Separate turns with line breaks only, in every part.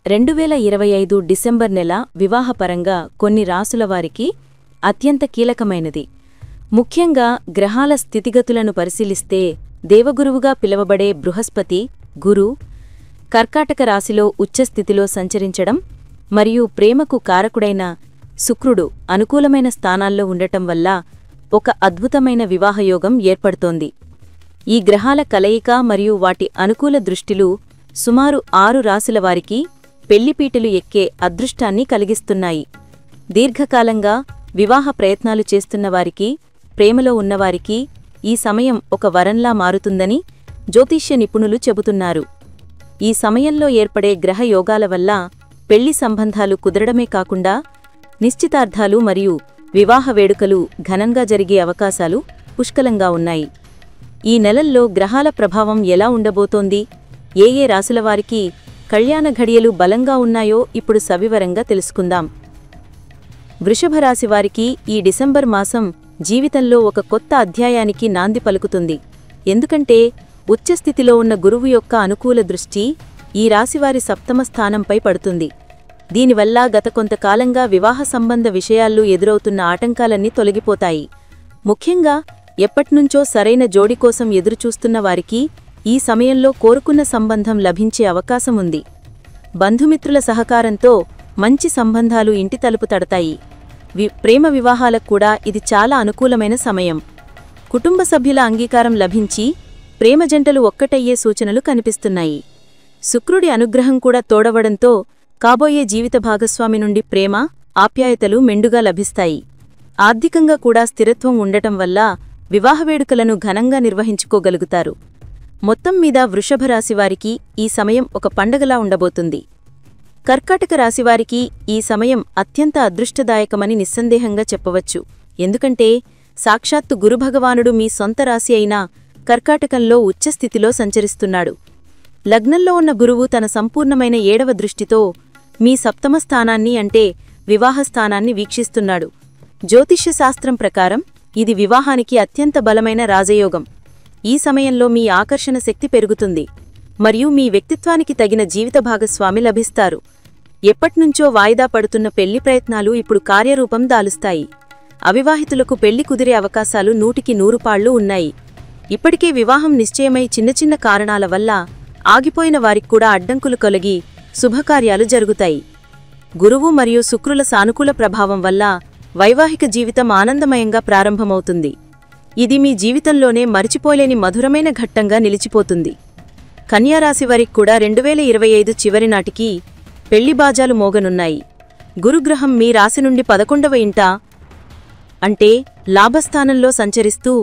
2025 December నెల వివాహపరంగా కొన్ని రాసులవారికి అత్యంత కీలకమైనది. ముఖ్యంగా గ్రహాల స్థితిగతులను పరిశీలిస్తే దేవగురువుగా పిలువబడే బృహస్పతి గురు కర్కాటక రాశిలో ఉచ్చస్థితిలో సంచరించడం మరియు ప్రేమకు కారకుడైన శుక్రుడు అనుకూలమైన స్థానాల్లో ఉండటం వల్ల ఒక అద్భుతమైన వివాహయోగం ఏర్పడుతోంది. ఈ గ్రహాల కలయిక మరియు వాటి అనుకూల దృష్టిలు సుమారు 6 రాశుల వారికి పెళ్లిపీటలు ఎక్కే అదృష్టాన్ని కలిగిస్తున్నాయి. దీర్ఘకాలంగా వివాహ ప్రయత్నాలు చేస్తున్నవారికి, ప్రేమలో ఉన్నవారికి ఈ సమయం ఒక వరంలా మారుతుందని జ్యోతిష్య నిపుణులు చెబుతున్నారు. ఈ సమయంలో ఏర్పడే గ్రహ యోగాల వల్ల పెళ్లి సంబంధాలు కుదరడమే కాకుండా నిశ్చితార్థాలు మరియు వివాహ వేడుకలు ఘనంగా జరిగే అవకాశాలు పుష్కలంగా ఉన్నాయి. ఈ నెలల్లో గ్రహాల ప్రభావం ఎలా ఉండబోతోంది, ఏ రాశులవారికి కళ్యాణ ఘడియలు బలంగా ఉన్నాయో ఇప్పుడు సవివరంగా తెలుసుకుందాం. వృషభ రాశివారికి ఈ డిసెంబర్ మాసం జీవితంలో ఒక కొత్త అధ్యాయానికి నాంది పలుకుతుంది. ఎందుకంటే ఉచ్చస్థితిలో ఉన్న గురువు యొక్క అనుకూల దృష్టి ఈ రాశివారి సప్తమ స్థానంపై పడుతుంది. దీనివల్ల గత కొంతకాలంగా వివాహ సంబంధ విషయాల్లో ఎదురవుతున్న ఆటంకాలన్నీ తొలగిపోతాయి. ముఖ్యంగా ఎప్పట్నుంచో సరైన జోడి కోసం ఎదురుచూస్తున్న వారికి ఈ సమయంలో కోరుకున్న సంబంధం లభించే అవకాశముంది. బంధుమిత్రుల సహకారంతో మంచి సంబంధాలు ఇంటి తలుపు తడతాయి. ప్రేమ వివాహాలకు కూడా ఇది చాలా అనుకూలమైన సమయం. కుటుంబ సభ్యుల అంగీకారం లభించి ప్రేమ జంటలు ఒక్కటయ్యే సూచనలు కనిపిస్తున్నాయి. శుక్రుడి అనుగ్రహం కూడా తోడవడంతో కాబోయే జీవిత భాగస్వామి నుండి ప్రేమ, ఆప్యాయతలు మెండుగా లభిస్తాయి. ఆర్థికంగా కూడా స్థిరత్వం ఉండటం వల్ల వివాహ వేడుకలను ఘనంగా నిర్వహించుకోగలుగుతారు. మొత్తం మీద వృషభ రాశివారికి ఈ సమయం ఒక పండగలా ఉండబోతుంది. కర్కాటక రాశివారికి ఈ సమయం అత్యంత అదృష్టదాయకమని నిస్సందేహంగా చెప్పవచ్చు. ఎందుకంటే సాక్షాత్తు గురుభగవానుడు మీ సొంత రాశి అయిన కర్కాటకంలో ఉచ్చస్థితిలో సంచరిస్తున్నాడు. లగ్నంలో ఉన్న గురువు తన సంపూర్ణమైన 7వ దృష్టితో మీ సప్తమ స్థానాన్ని అంటే వివాహస్థానాన్ని వీక్షిస్తున్నాడు. జ్యోతిష్య శాస్త్రం ప్రకారం ఇది వివాహానికి అత్యంత బలమైన రాజయోగం. ఈ సమయంలో మీ ఆకర్షణ శక్తి పెరుగుతుంది మరియు మీ వ్యక్తిత్వానికి తగిన జీవిత భాగస్వామి లభిస్తారు. ఎప్పట్నుంచో వాయిదా పడుతున్న పెళ్లి ప్రయత్నాలు ఇప్పుడు కార్యరూపం దాలుస్తాయి. అవివాహితులకు పెళ్లి కుదిరే అవకాశాలు 100కి 100 పాళ్లు ఉన్నాయి. ఇప్పటికే వివాహం నిశ్చయమై చిన్న చిన్న కారణాల వల్ల ఆగిపోయిన వారికి కూడా అడ్డంకులు తొలగి శుభకార్యాలు జరుగుతాయి. గురువు మరియు శుక్రుల సానుకూల ప్రభావం వల్ల వైవాహిక జీవితం ఆనందమయంగా ప్రారంభమవుతుంది. ఇది మీ జీవితంలోనే మరిచిపోలేని మధురమైన ఘట్టంగా నిలిచిపోతుంది. కన్యారాశి వారికి కూడా 2025 చివరి నాటికి పెళ్లి బాజాలు మోగనున్నాయి. గురుగ్రహం మీ రాశి నుండి 11వ ఇంట అంటే లాభస్థానంలో సంచరిస్తూ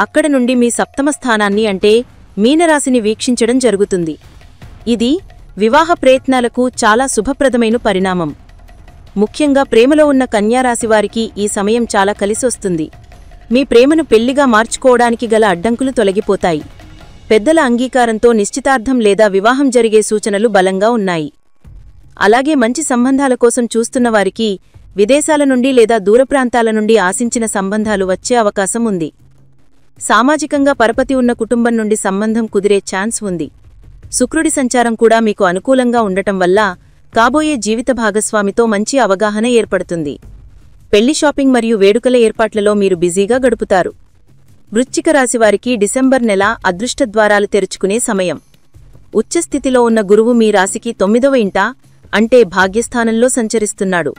అక్కడ నుండి మీ సప్తమ స్థానాన్ని అంటే మీనరాశిని వీక్షించడం జరుగుతుంది. ఇది వివాహ ప్రయత్నాలకు చాలా శుభప్రదమైన పరిణామం. ముఖ్యంగా ప్రేమలో ఉన్న కన్యారాశివారికి ఈ సమయం చాలా కలిసొస్తుంది. మీ ప్రేమను పెళ్లిగా మార్చుకోవడానికి గల అడ్డంకులు తొలగిపోతాయి. పెద్దల అంగీకారంతో నిశ్చితార్థం లేదా వివాహం జరిగే సూచనలు బలంగా ఉన్నాయి. అలాగే మంచి సంబంధాల కోసం చూస్తున్నవారికి విదేశాల నుండి లేదా దూరప్రాంతాల నుండి ఆశించిన సంబంధాలు వచ్చే అవకాశం ఉంది. సామాజికంగా పరపతి ఉన్న కుటుంబం నుండి సంబంధం కుదిరే ఛాన్స్ ఉంది. శుక్రుడి సంచారం కూడా మీకు అనుకూలంగా ఉండటం వల్ల కాబోయే జీవిత భాగస్వామితో మంచి అవగాహన ఏర్పడుతుంది. పెళ్లి షాపింగ్ మరియు వేడుకల ఏర్పాట్లలో మీరు బిజీగా గడుపుతారు. వృశ్చిక రాశివారికి డిసెంబర్ నెల అదృష్టద్వారాలు తెరుచుకునే సమయం. ఉచ్చస్థితిలో ఉన్న గురువు మీ రాశికి 9వ ఇంట అంటే భాగ్యస్థానంలో సంచరిస్తున్నాడు.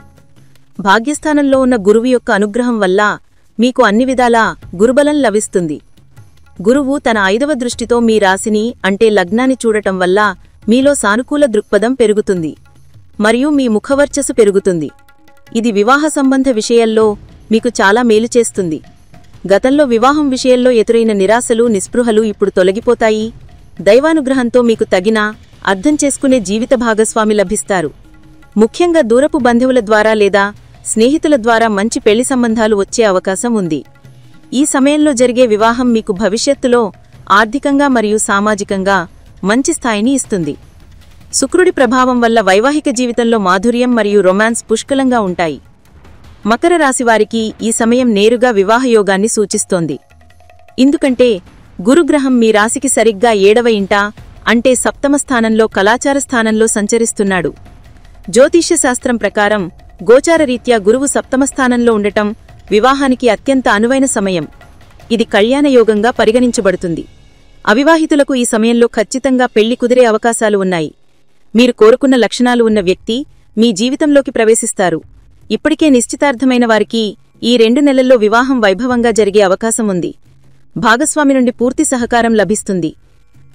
భాగ్యస్థానంలో ఉన్న గురువు యొక్క అనుగ్రహం వల్ల మీకు అన్ని విధాలా గురుబలం లభిస్తుంది. గురువు తన 5వ దృష్టితో మీ రాశిని అంటే లగ్నాన్ని చూడటం వల్ల మీలో సానుకూల దృక్పథం పెరుగుతుంది మరియు మీ ముఖవర్చస్సు పెరుగుతుంది. ఇది వివాహ సంబంధ విషయాల్లో మీకు చాలా మేలు చేస్తుంది. గతంలో వివాహం విషయంలో ఎదురైన నిరాశలు, నిస్పృహలు ఇప్పుడు తొలగిపోతాయి. దైవానుగ్రహంతో మీకు తగిన అర్థం చేసుకునే జీవిత భాగస్వామి లభిస్తారు. ముఖ్యంగా దూరపు బంధువుల ద్వారా లేదా స్నేహితుల ద్వారా మంచి పెళ్లి సంబంధాలు వచ్చే అవకాశం ఉంది. ఈ సమయంలో జరిగే వివాహం మీకు భవిష్యత్తులో ఆర్థికంగా మరియు సామాజికంగా మంచి స్థాయిని ఇస్తుంది. శుక్రుడి ప్రభావం వల్ల వైవాహిక జీవితంలో మాధుర్యం మరియు రొమాన్స్ పుష్కలంగా ఉంటాయి. మకర రాశివారికి ఈ సమయం నేరుగా వివాహయోగాన్ని సూచిస్తోంది. ఎందుకంటే గురుగ్రహం మీ రాశికి సరిగ్గా 7వ ఇంట అంటే సప్తమ స్థానంలో కళాచార స్థానంలో సంచరిస్తున్నాడు. జ్యోతిష్య శాస్త్రం ప్రకారం గోచారరీత్యా గురువు సప్తమస్థానంలో ఉండటం వివాహానికి అత్యంత అనువైన సమయం. ఇది కళ్యాణయోగంగా పరిగణించబడుతుంది. అవివాహితులకు ఈ సమయంలో ఖచ్చితంగా పెళ్లి కుదిరే అవకాశాలు ఉన్నాయి. మీరు కోరుకున్న లక్షణాలు ఉన్న వ్యక్తి మీ జీవితంలోకి ప్రవేశిస్తారు. ఇప్పటికే నిశ్చితార్థమైన వారికి ఈ 2 నెలల్లో వివాహం వైభవంగా జరిగే అవకాశం ఉంది. భాగస్వామి నుండి పూర్తి సహకారం లభిస్తుంది.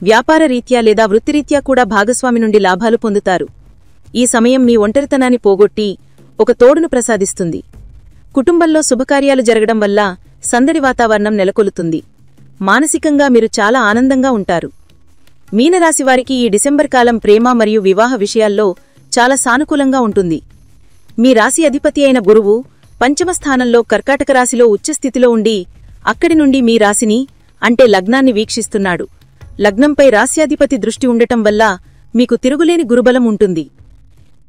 వ్యాపార రీత్యా లేదా వృత్తిరీత్యా కూడా భాగస్వామి నుండి లాభాలు పొందుతారు. ఈ సమయం మీ ఒంటరితనాన్ని పోగొట్టి ఒక తోడును ప్రసాదిస్తుంది. కుటుంబంలో శుభకార్యాలు జరగడం వల్ల సందడి వాతావరణం నెలకొలుతుంది. మానసికంగా మీరు చాలా ఆనందంగా ఉంటారు. మీనరాశివారికి ఈ డిసెంబర్ కాలం ప్రేమ మరియు వివాహ విషయాల్లో చాలా సానుకూలంగా ఉంటుంది. మీ రాశి అధిపతి అయిన గురువు పంచమస్థానంలో కర్కాటక రాశిలో ఉచ్చస్థితిలో ఉండి అక్కడి నుండి మీ రాశిని అంటే లగ్నాన్ని వీక్షిస్తున్నాడు. లగ్నంపై రాశ్యాధిపతి దృష్టి ఉండటం వల్ల మీకు తిరుగులేని గురుబలం ఉంటుంది.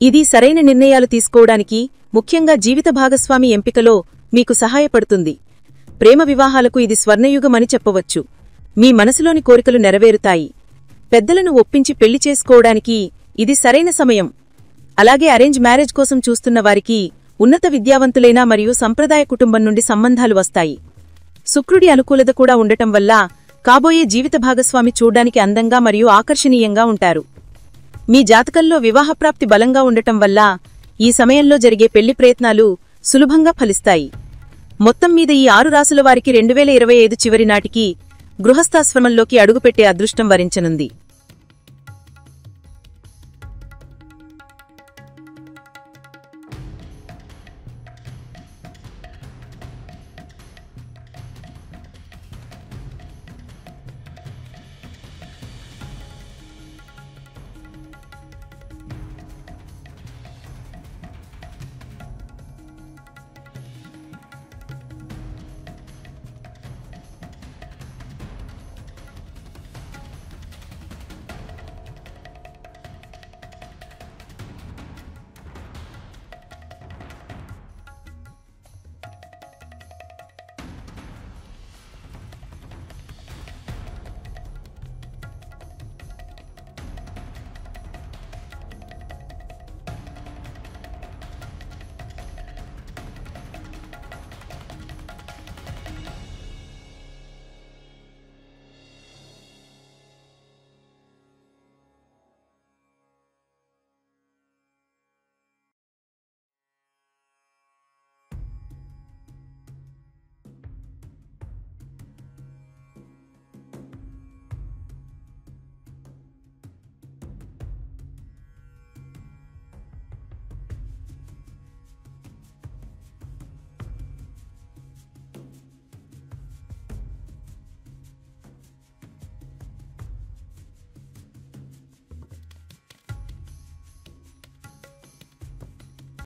ఇది సరైన నిర్ణయాలు తీసుకోవడానికి, ముఖ్యంగా జీవిత భాగస్వామి ఎంపికలో మీకు సహాయపడుతుంది. ప్రేమ వివాహాలకు ఇది స్వర్ణయుగమని చెప్పవచ్చు. మీ మనసులోని కోరికలు నెరవేరుతాయి. పెద్దలను ఒప్పించి పెళ్లి చేసుకోవడానికి ఇది సరైన సమయం. అలాగే అరేంజ్ మ్యారేజ్ కోసం చూస్తున్న వారికి ఉన్నత విద్యావంతులైన మరియు సంప్రదాయ కుటుంబం నుండి సంబంధాలు వస్తాయి. శుక్రుడి అనుకూలత కూడా ఉండటం వల్ల కాబోయే జీవిత భాగస్వామి చూడ్డానికి అందంగా మరియు ఆకర్షణీయంగా ఉంటారు. మీ జాతకంలో వివాహప్రాప్తి బలంగా ఉండటం వల్ల ఈ సమయంలో జరిగే పెళ్లి ప్రయత్నాలు సులభంగా ఫలిస్తాయి. మొత్తం మీద ఈ 6 రాశుల వారికి 2025 చివరి నాటికి గృహస్థాశ్రమంలోకి అడుగుపెట్టే అదృష్టం వరించనుంది.